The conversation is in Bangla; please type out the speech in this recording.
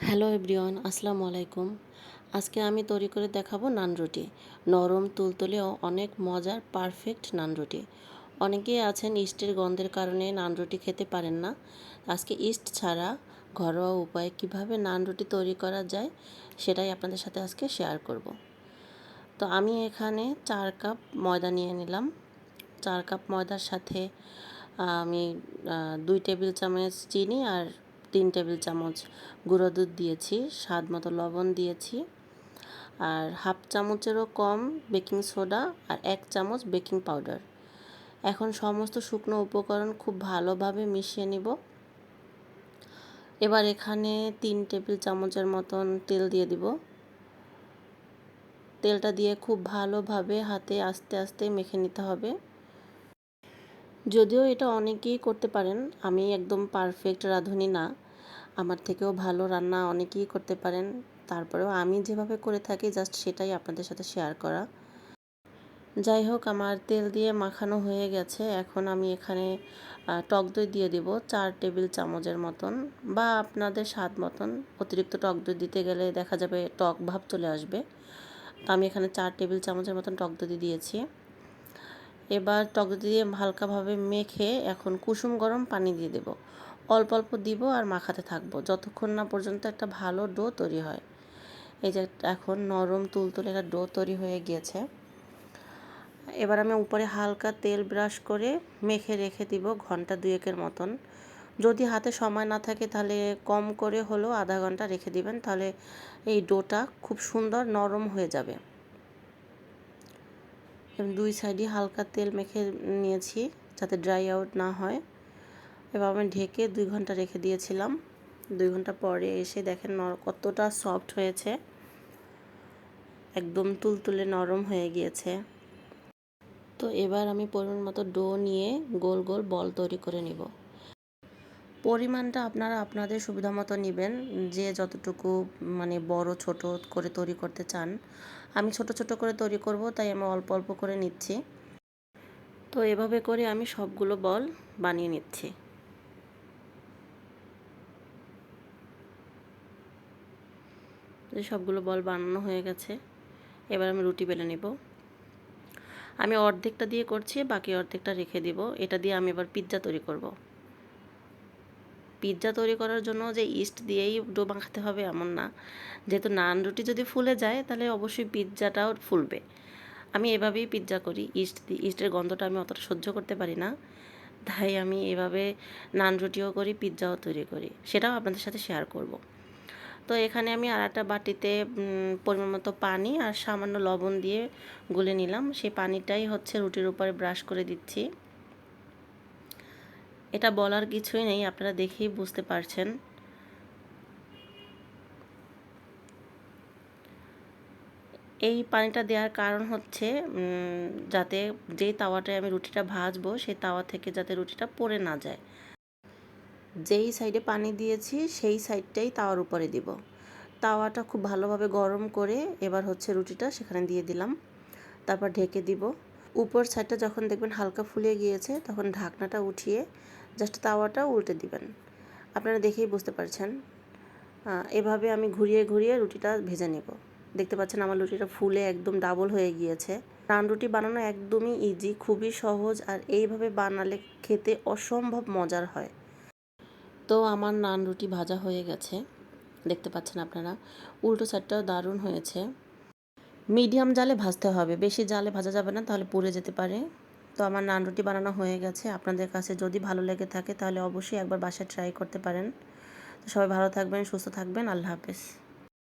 হ্যালো এভরিওয়ান, আসসালামু আলাইকুম। আজকে আমি তৈরি করে দেখাবো নান রুটি। নরম তুলতুলে ও অনেক মজার পারফেক্ট নান রুটি। অনেকেই আছেন ইস্টের গন্ধের কারণে নান রুটি খেতে পারেন না। আজকে ইস্ট ছাড়া ঘরোয়া উপায়ে কিভাবে নান রুটি তৈরি করা যায় সেটাই আপনাদের সাথে আজকে শেয়ার করব। তো আমি এখানে 4 কাপ ময়দা নিয়ে নিলাম। 4 কাপ ময়দার সাথে আমি 2 টেবিল চামচ চিনি আর 3 টেবিল চামচ গুঁড়ো দুধ দিয়েছি, স্বাদ মতো লবণ দিয়েছি, আর হাফ চামচেরও কম বেকিং সোডা আর 1 চামচ বেকিং পাউডার। এখন সমস্ত শুকনো উপকরণ খুব ভালোভাবে মিশিয়ে নিব। এবার এখানে 3 টেবিল চামচের মতন তেল দিয়ে দিব। তেলটা দিয়ে খুব ভালোভাবে হাতে আস্তে আস্তে মেখে নিতে হবে। যদিও এটা অনেকেই করতে পারেন, আমি একদম পারফেক্ট রাঁধুনি না, আমার থেকেও ভালো রান্না অনেকেই করতে পারেন। তারপরেও আমি যেভাবে করে থাকি জাস্ট সেটাই আপনাদের সাথে শেয়ার করা। যাই হোক, আমার তেল দিয়ে মাখানো হয়ে গেছে। এখন আমি এখানে টক দই দিয়ে দেব 4 টেবিল চামচের মতন, বা আপনাদের স্বাদ মতন। অতিরিক্ত টক দই দিতে গেলে দেখা যাবে টক ভাব চলে আসবে। তো আমি এখানে 4 টেবিল চামচের মতন টক দই দিয়েছি। এবার টক দই দিয়ে হালকাভাবে মেখে এখন কুসুম গরম পানি দিয়ে দেব। অল্প অল্প দিব আর মাখাতে থাকবো যতক্ষণ না পর্যন্ত একটা ভালো ডো তৈরি হয়। এই যে এখন নরম তুলতুলে একটা ডো তৈরি হয়ে গিয়েছে। এবার আমি উপরে হালকা তেল ব্রাশ করে মেখে রেখে দিব ঘন্টা 2-এর মতন। যদি হাতে সময় না থাকে তাহলে কম করে হলেও আধা ঘন্টা রেখে দিবেন, তাহলে এই ডোটা খুব সুন্দর নরম হয়ে যাবে। দুই সাইডে হালকা তেল মেখে নিয়েছি যাতে ড্রাই আউট না হয়। এবার আমি ঢেকে 2 ঘন্টা রেখে দিয়েছিলাম। 2 ঘন্টা পরে এসে দেখেন কতটা সফট হয়েছে, একদম তুলতুলে নরম হয়ে গিয়েছে। তো এবার আমি পরিমাণ মতো ডো নিয়ে গোল গোল বল তৈরি করে নিব। পরিমাণটা আপনারা আপনাদের সুবিধা মতো নেবেন, যে যতটুকু মানে বড় ছোট করে তৈরি করতে চান। আমি ছোট ছোট করে তৈরি করব, তাই আমি অল্প অল্প করে নিচ্ছি। তো এভাবে করে আমি সবগুলো বল বানিয়ে নিচ্ছি। সবগুলো বল বানানো হয়ে গেছে। এবার আমি রুটি বেলে নেব। আমি অর্ধেকটা দিয়ে করছি, বাকি অর্ধেকটা রেখে দিব। এটা দিয়ে আমি এবার পিৎজা তৈরি করব। পিৎজা তৈরি করার জন্য যে ইস্ট দিয়েই ডো মাখাতে হবে এমন না। যেহেতু নান রুটি যদি ফুলে যায় তাহলে অবশ্যই পিৎজাটাও ফুলবে। আমি এভাবেই পিৎজা করি, ইস্টের গন্ধটা আমি অতটা সহ্য করতে পারি না, তাই আমি এভাবে নান রুটিও করি, পিৎজাও তৈরি করি, সেটাও আপনাদের সাথে শেয়ার করব। তো এখানে আমি আর একটা বাটিতে পরিমাণ মতো পানি আর সামান্য লবণ দিয়ে গুলে নিলাম। সেই পানিটাই হচ্ছে রুটির উপরে ব্রাশ করে দিচ্ছি। এটা বলার কিছুই নেই, আপনারা দেখেই বুঝতে পারছেন। এই পানিটা দেওয়ার কারণ হচ্ছে যাতে যেই তাওয়াটায় আমি রুটিটা ভাজবো সেই তাওয়া থেকে যাতে রুটিটা পড়ে না যায়। যেই সাইডে পানি দিয়েছি সেই সাইডটাই তাওয়ার উপরে দিব। তাওয়াটা খুব ভালোভাবে গরম করে এবার হচ্ছে রুটিটা সেখানে দিয়ে দিলাম, তারপর ঢেকে দিব। উপর সাইডটা যখন দেখবেন হালকা ফুলে গিয়েছে তখন ঢাকনাটা উঠিয়ে জাস্ট তাওয়াটা উল্টে দিবেন। আপনারা দেখেই বুঝতে পারছেন। এভাবে আমি ঘুরিয়ে ঘুরিয়ে রুটিটা ভেজে নেব। দেখতে পাচ্ছেন আমার রুটিটা ফুলে একদম ডাবল হয়ে গিয়েছে। নান রুটি বানানো একদমই ইজি, খুবই সহজ, আর এইভাবে বানালে খেতে অসম্ভব মজার হয়। তো আমার নান রুটি ভাজা হয়ে গেছে, দেখতে পাচ্ছেন আপনারা। উল্টো সাইডটাও দারুণ হয়েছে। মিডিয়াম জালে ভাজতে হবে, বেশি জালে ভাজা যাবে না, তাহলে পুড়ে যেতে পারে। তো আমার নান রুটি বানানো হয়ে গেছে। আপনাদের কাছে যদি ভালো লেগে থাকে তাহলে অবশ্যই একবার বাসায় ট্রাই করতে পারেন। তো সবাই ভালো থাকবেন, সুস্থ থাকবেন। আল্লাহ হাফেজ।